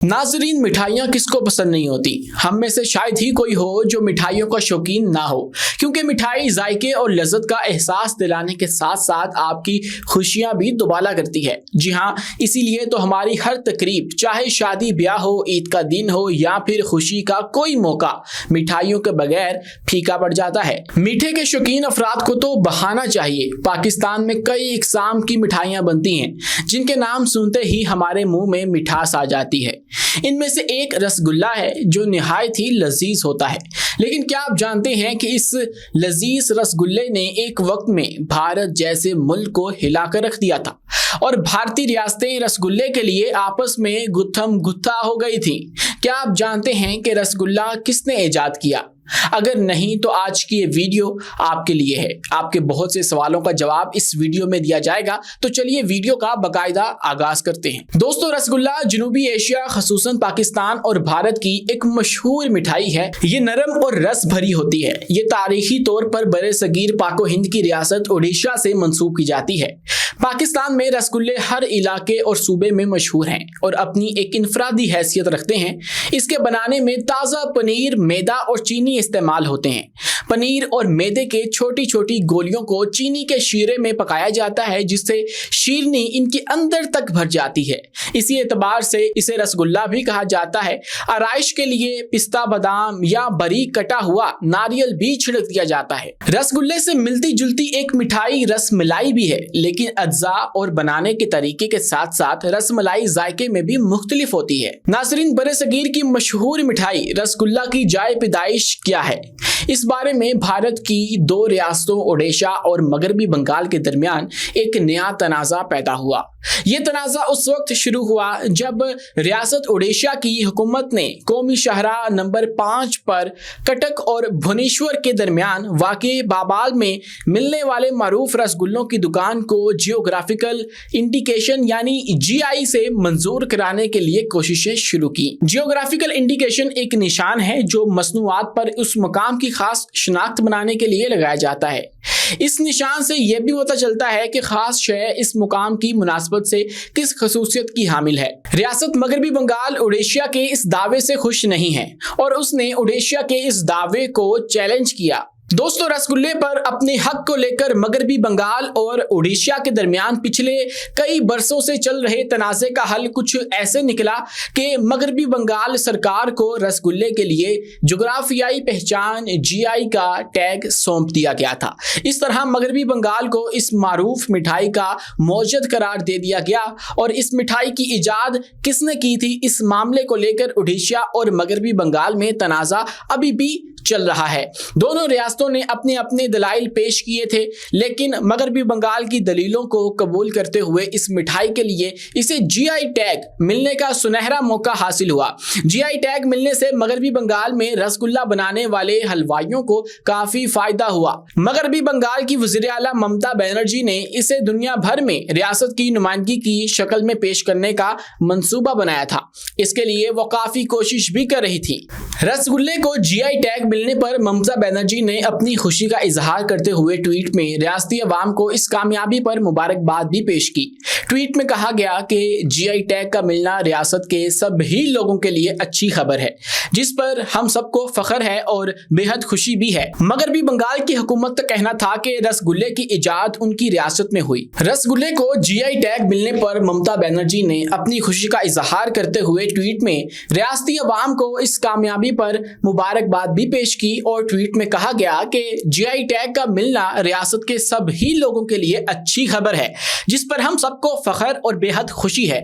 नाजरीन, मिठाइयाँ किसको पसंद नहीं होती। हम में से शायद ही कोई हो जो मिठाइयों का शौकीन ना हो, क्योंकि मिठाई जायके और लज्जत का एहसास दिलाने के साथ साथ आपकी खुशियाँ भी दुबाला करती है। जी हाँ, इसीलिए तो हमारी हर तकरीब, चाहे शादी ब्याह हो, ईद का दिन हो या फिर खुशी का कोई मौका, मिठाइयों के बगैर फीका पड़ जाता है। मीठे के शौकीन अफराद को तो बहाना चाहिए। पाकिस्तान में कई इकसाम की मिठाइयाँ बनती हैं जिनके नाम सुनते ही हमारे मुंह में मिठास आ जाती है। इनमें से एक रसगुल्ला है जो निहायत ही लजीज होता है। लेकिन क्या आप जानते हैं कि इस लजीज रसगुल्ले ने एक वक्त में भारत जैसे मुल्क को हिलाकर रख दिया था और भारतीय रियासतें रसगुल्ले के लिए आपस में गुत्थम गुत्था हो गई थी। क्या आप जानते हैं कि रसगुल्ला किसने इजाद किया? अगर नहीं तो आज की ये वीडियो आपके लिए है। आपके बहुत से सवालों का जवाब इस वीडियो में दिया जाएगा, तो चलिए वीडियो का बाकायदा आगाज करते हैं। दोस्तों, रसगुल्ला जनूबी एशिया, खसूसन पाकिस्तान और भारत की एक मशहूर मिठाई है। ये नरम और रस भरी होती है। ये तारीखी तौर पर बरे सगीर पाको हिंद की रियासत उड़ीसा से मंसूब की जाती है। पाकिस्तान में रसगुल्ले हर इलाके और सूबे में मशहूर हैं और अपनी एक इनफरादी हैसियत रखते हैं। इसके बनाने में ताज़ा पनीर, मैदा और चीनी इस्तेमाल होते हैं। पनीर और मैदे के छोटी छोटी गोलियों को चीनी के शीरे में पकाया जाता है, जिससे शीरनी इनके अंदर तक भर जाती है। इसी एतबार से इसे रसगुल्ला भी कहा जाता है। आराइश के लिए पिस्ता, बादाम या बारीक कटा हुआ नारियल भी छिड़क दिया जाता है। रसगुल्ले से मिलती जुलती एक मिठाई रसमलाई भी है, लेकिन अज्जा और बनाने के तरीके के साथ साथ रसमलाई जायके में भी मुख्तलिफ होती है। नाज़रीन, बरसगीर की मशहूर मिठाई रसगुल्ला की जाए पैदाइश क्या है? इस बारे में भारत की दो रियासतों उड़ीसा और मगरबी बंगाल के दरमियान एक नया तनाज़ा पैदा हुआ। ये तनाज़ा उस वक्त शुरू हुआ जब रियासत उड़ीसा की हुकूमत ने कौमी शाहराह नंबर 5 पर कटक और भुवनेश्वर के दरमियान वाक़े बाबाल में मिलने वाले मारूफ रसगुल्लों की दुकान को जियोग्राफिकल इंडिकेशन यानी GI से मंजूर कराने के लिए कोशिशें शुरू की। जियोग्राफिकल इंडिकेशन एक निशान है जो मसनूआत पर उस मकाम की खास शनाख्त बनाने के लिए लगाया जाता है। इस निशान से यह भी पता चलता है कि खास शय इस मुकाम की मुनासबत से किस खसूसियत की हामिल है। रियासत मगरबी बंगाल उड़ीसा के इस दावे से खुश नहीं है और उसने उड़ीसा के इस दावे को चैलेंज किया। दोस्तों, रसगुल्ले पर अपने हक को लेकर मगरबी बंगाल और उड़ीसा के दरमियान पिछले कई बरसों से चल रहे तनाज़े का हल कुछ ऐसे निकला कि मगरबी बंगाल सरकार को रसगुल्ले के लिए जुग्राफियाई पहचान GI का टैग सौंप दिया गया था। इस तरह मगरबी बंगाल को इस मारूफ मिठाई का मौजद करार दे दिया गया। और इस मिठाई की इजाद किसने की थी, इस मामले को लेकर उड़ीसा और मगरबी बंगाल में तनाज़ा अभी भी चल रहा है। दोनों रियासतों ने अपने अपने दलाइल पेश किए थे, लेकिन मगरबी बंगाल की दलीलों को कबूल करते हुए इस मिठाई के लिए इसे GI टैग मिलने का सुनहरा मौका हासिल हुआ। GI टैग मिलने से मगरबी बंगाल में रसगुल्ला बनाने वाले हलवाइयों को काफी फायदा हुआ। मगरबी बंगाल की वज़ीर आला ममता बनर्जी ने इसे दुनिया भर में रियासत की नुमाइंदगी की शक्ल में पेश करने का मंसूबा बनाया था। इसके लिए वो काफी कोशिश भी कर रही थी। रसगुल्ले को GI टैग मिलने पर ममता बनर्जी ने अपनी खुशी का इजहार करते हुए ट्वीट में रियासती अवाम को इस कामयाबी पर मुबारकबाद भी पेश की। ट्वीट में कहा गया कि GI टैग का मिलना रियासत के सभी लोगों के लिए अच्छी खबर है, जिस पर हम सबको फख्र है और बेहद खुशी भी है। मगरबी बंगाल की हुकूमत का कहना था कि रसगुल्ले की इजाद उनकी रियासत में हुई। रसगुल्ले को GI टैग मिलने पर ममता बनर्जी ने अपनी खुशी का इजहार करते हुए ट्वीट में रियासती अवाम को इस कामयाबी पर मुबारकबाद भी पेश की और ट्वीट में कहा गया कि GI टैग का मिलना रियासत के सभी लोगों के लिए अच्छी खबर है, जिस पर हम सबको फख्र और बेहद खुशी है।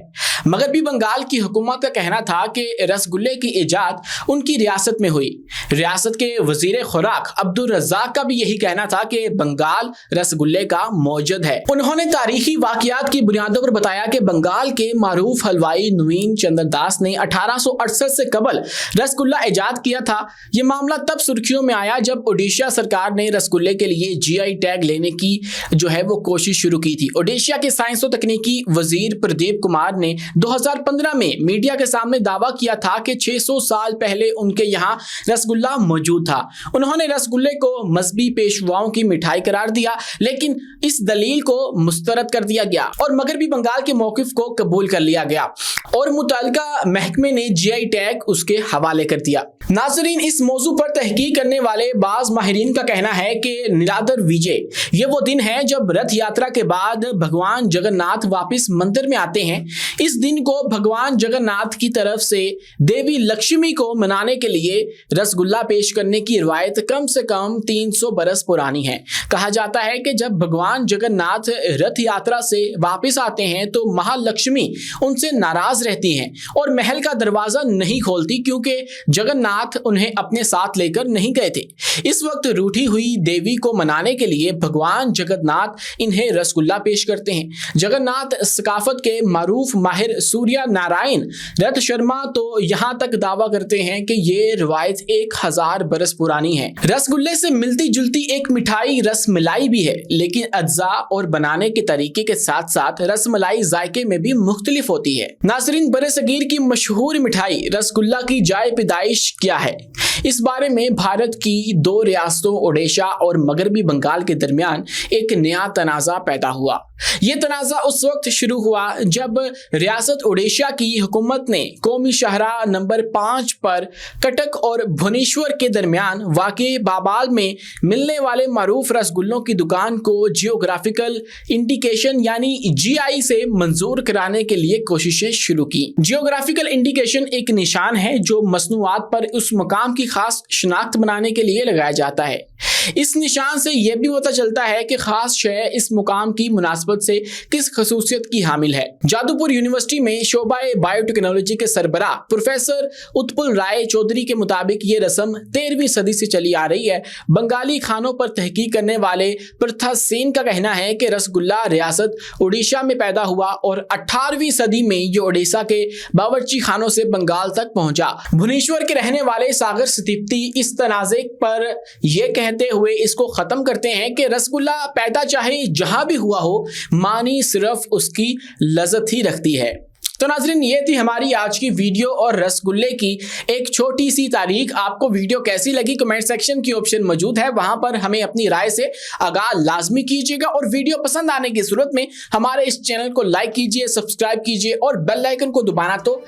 मगरबी बंगाल की हुकूमत का कहना था कि रसगुल्ले की इजाद उनकी रियासत में हुई। रियासत के वजीर खुराक अब्दुल रज़ाक का भी यही कहना था कि बंगाल रसगुल्ले का मौजद है। उन्होंने तारीखी वाकयात की बुनियादों पर बताया कि बंगाल के मारूफ हलवाई नवीन चंद्र दास ने 1868 से कबल रसगुल्ला इजाद किया था। ये मामला तब तब सुर्खियों में आया जब ओडिशा सरकार ने रसगुल्ले के लिए जीआई टैग लेने की जो है वो कोशिश शुरू की थी। ओडिशा के साइंस और तकनीकी वजीर प्रदीप कुमार ने 2015 में मीडिया के सामने दावा किया था कि 600 साल पहले उनके यहाँ रसगुल्ला मौजूद था। उन्होंने रसगुल्ले को मजहबी पेशवाओं की मिठाई करार दिया, लेकिन इस दलील को मुस्तरद कर दिया गया और मगरबी बंगाल के मौकिफ को कबूल कर लिया गया और मुतल्लिका महकमे ने जीआई टैग उसके हवाले कर दिया। नाजरीन, इस मौजू पर तहकीक करने वाले बाज माहिरीन का कहना है कि निरादर विजय ये वो दिन है जब रथ यात्रा के बाद भगवान जगन्नाथ वापस मंदिर में आते हैं। इस दिन को भगवान जगन्नाथ की तरफ से देवी लक्ष्मी को मनाने के लिए रसगुल्ला पेश करने की रिवायत कम से कम 300 बरस पुरानी है। कहा जाता है कि जब भगवान जगन्नाथ रथ यात्रा से वापस आते हैं तो महालक्ष्मी उनसे नाराज रहती हैं और महल का दरवाजा नहीं खोलती, क्योंकि जगन्नाथ उन्हें अपने साथ लेकर नहीं गए थे। इस वक्त रूठी हुई देवी को मनाने के लिए भगवान जगन्नाथ इन्हें रसगुल्ला पेश करते हैं। जगन्नाथ सकाफत के मारूफ माहिर सूर्या नारायण रथ शर्मा तो यहाँ तक दावा करते हैं कि ये रिवायत 1000 बरस पुरानी है। रसगुल्ले से मिलती जुलती एक मिठाई रसमलाई भी है, लेकिन अज्जा और बनाने के तरीके के साथ साथ रसमलाई जायके में भी मुख्तलिफ होती है। नाज़रीन, बरसगीर की मशहूर मिठाई रसगुल्ला की जाए पैदाइश क्या है? इस बारे में भारत की 2 रियासतों ओडिशा और मगरबी बंगाल के दरमियान एक नया तनाज़ा पैदा हुआ। ये तनाज़ा उस वक्त शुरू हुआ जब रियासत ओडिशा की हुकूमत ने कौमी शाहराह नंबर 5 पर कटक और भुवनेश्वर के दरमियान वाक़े बाबाल में मिलने वाले मारूफ रसगुल्लों की दुकान को जियोग्राफिकल इंडिकेशन यानी जीआई से मंजूर कराने के लिए कोशिशें शुरू की। जियोग्राफिकल इंडिकेशन एक निशान है जो मसनूआत पर उस मकाम की खास शनाख्त बनाने के लिए लगाया जाता है। इस निशान से यह भी पता चलता है कि खास शय इस मुकाम की मुनासबत से किस खसूसियत की हामिल है। जादूपुर यूनिवर्सिटी में शोबाए बायोटेक्नोलॉजी के सरबराह प्रोफेसर उत्पल राय चौधरी के मुताबिक ये रस्म 13वीं सदी से चली आ रही है। बंगाली खानों पर तहकीक करने वाले प्रथा सेन का कहना है कि रसगुल्ला रियासत उड़ीसा में पैदा हुआ और 18वीं सदी में ये उड़ीसा के बावर्ची खानों से बंगाल तक पहुंचा। भुवनेश्वर के रहने वाले सागर सतीप्ती इस तनाज़े पर यह कहते हुए इसको खत्म करते हैं कि रसगुल्ला पैदा चाहे जहां भी हुआ हो, मानी सिर्फ उसकी लज़्ज़त ही रखती है। तो नाज़रीन, ये थी हमारी आज की वीडियो और रसगुल्ले की एक छोटी सी तारीख। आपको वीडियो कैसी लगी? कमेंट सेक्शन की ऑप्शन मौजूद है, वहां पर हमें अपनी राय से आगाह लाजमी कीजिएगा और वीडियो पसंद आने की सूरत में हमारे इस चैनल को लाइक कीजिए, सब्सक्राइब कीजिए और बेल आइकन को दबाना तो